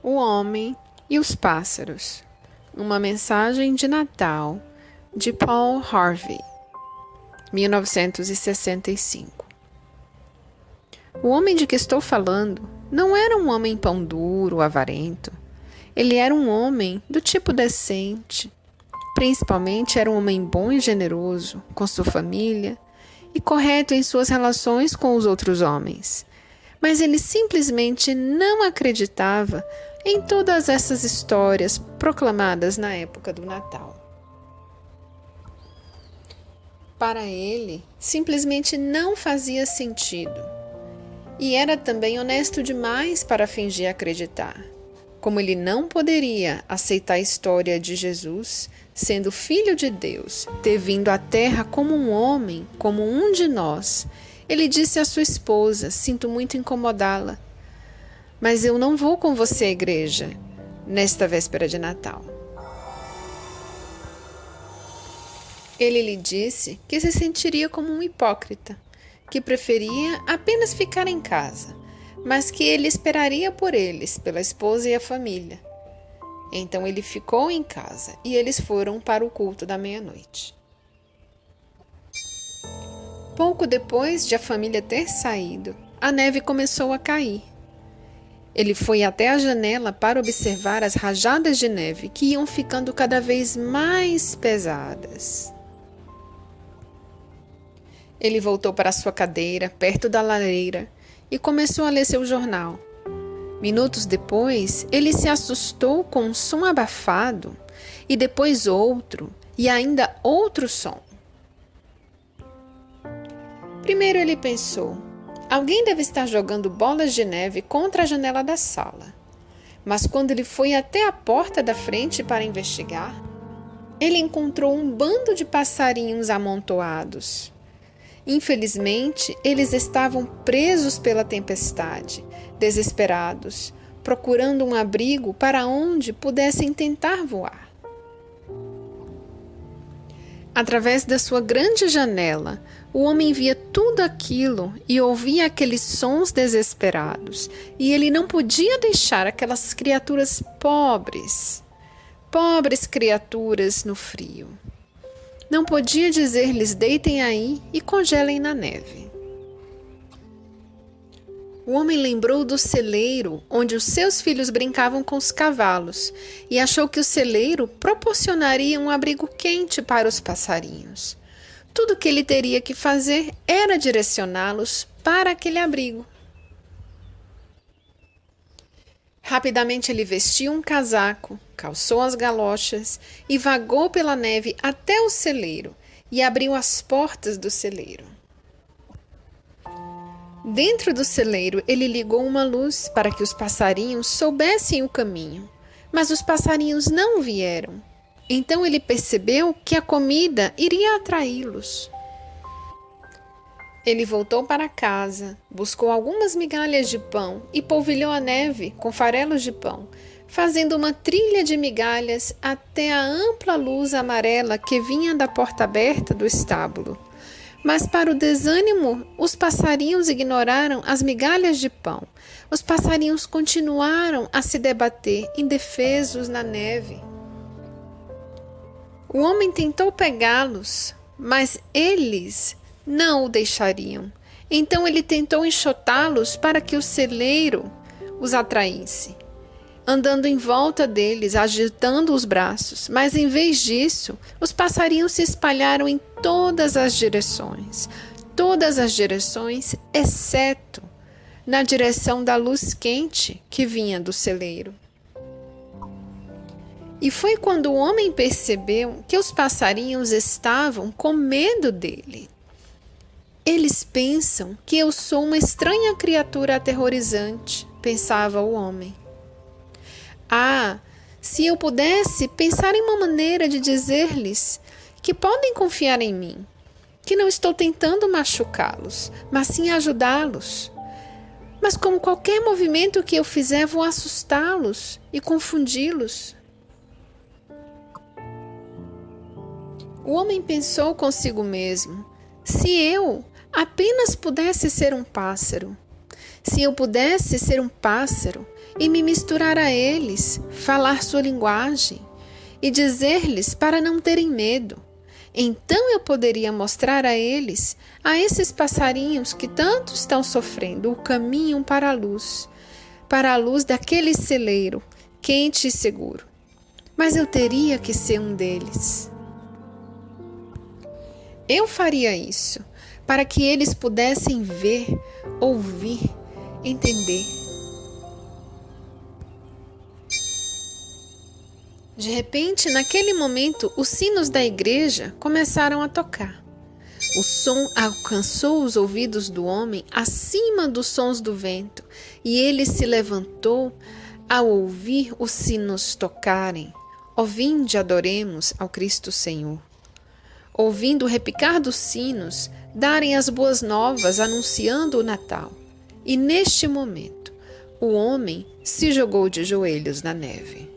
O Homem e os Pássaros. Uma mensagem de Natal, de Paul Harvey, 1965. O homem de que estou falando não era um homem pão duro, avarento. Ele era um homem do tipo decente. Principalmente era um homem bom e generoso com sua família e correto em suas relações com os outros homens. Mas ele simplesmente não acreditava em todas essas histórias proclamadas na época do Natal. Para ele, simplesmente não fazia sentido. E era também honesto demais para fingir acreditar. Como ele não poderia aceitar a história de Jesus, sendo filho de Deus, ter vindo à terra como um homem, como um de nós, ele disse à sua esposa: "Sinto muito incomodá-la, mas eu não vou com você à igreja nesta véspera de Natal." Ele lhe disse que se sentiria como um hipócrita, que preferia apenas ficar em casa, mas que ele esperaria por eles, pela esposa e a família. Então ele ficou em casa e eles foram para o culto da meia-noite. Pouco depois de a família ter saído, a neve começou a cair. Ele foi até a janela para observar as rajadas de neve que iam ficando cada vez mais pesadas. Ele voltou para sua cadeira, perto da lareira, e começou a ler seu jornal. Minutos depois, ele se assustou com um som abafado, e depois outro, e ainda outro som. Primeiro ele pensou: alguém deve estar jogando bolas de neve contra a janela da sala. Mas quando ele foi até a porta da frente para investigar, ele encontrou um bando de passarinhos amontoados. Infelizmente, eles estavam presos pela tempestade, desesperados, procurando um abrigo para onde pudessem tentar voar. Através da sua grande janela, o homem via tudo aquilo e ouvia aqueles sons desesperados, e ele não podia deixar aquelas criaturas pobres criaturas no frio. Não podia dizer-lhes: deitem aí e congelem na neve. O homem lembrou do celeiro onde os seus filhos brincavam com os cavalos e achou que o celeiro proporcionaria um abrigo quente para os passarinhos. Tudo o que ele teria que fazer era direcioná-los para aquele abrigo. Rapidamente ele vestiu um casaco, calçou as galochas e vagou pela neve até o celeiro e abriu as portas do celeiro. Dentro do celeiro, ele ligou uma luz para que os passarinhos soubessem o caminho, mas os passarinhos não vieram. Então ele percebeu que a comida iria atraí-los. Ele voltou para casa, buscou algumas migalhas de pão e polvilhou a neve com farelos de pão, fazendo uma trilha de migalhas até a ampla luz amarela que vinha da porta aberta do estábulo. Mas, para o desânimo, os passarinhos ignoraram as migalhas de pão. Os passarinhos continuaram a se debater, indefesos na neve. O homem tentou pegá-los, mas eles não o deixariam. Então ele tentou enxotá-los para que o celeiro os atraísse, andando em volta deles, agitando os braços. Mas em vez disso, os passarinhos se espalharam em todas as direções, exceto na direção da luz quente que vinha do celeiro. E foi quando o homem percebeu que os passarinhos estavam com medo dele. Eles pensam que eu sou uma estranha criatura aterrorizante, pensava o homem. Ah, se eu pudesse pensar em uma maneira de dizer-lhes que podem confiar em mim, que não estou tentando machucá-los, mas sim ajudá-los. Mas como qualquer movimento que eu fizer, vou assustá-los e confundi-los. O homem pensou consigo mesmo: se eu apenas pudesse ser um pássaro, se eu pudesse ser um pássaro, e me misturar a eles, falar sua linguagem e dizer-lhes para não terem medo. Então eu poderia mostrar a eles, a esses passarinhos que tanto estão sofrendo, o caminho para a luz daquele celeiro, quente e seguro. Mas eu teria que ser um deles. Eu faria isso, para que eles pudessem ver, ouvir, entender. De repente, naquele momento, os sinos da igreja começaram a tocar. O som alcançou os ouvidos do homem acima dos sons do vento, e ele se levantou ao ouvir os sinos tocarem. Ó, vinde, adoremos ao Cristo Senhor. Ouvindo o repicar dos sinos, darem as boas novas anunciando o Natal. E neste momento, o homem se jogou de joelhos na neve.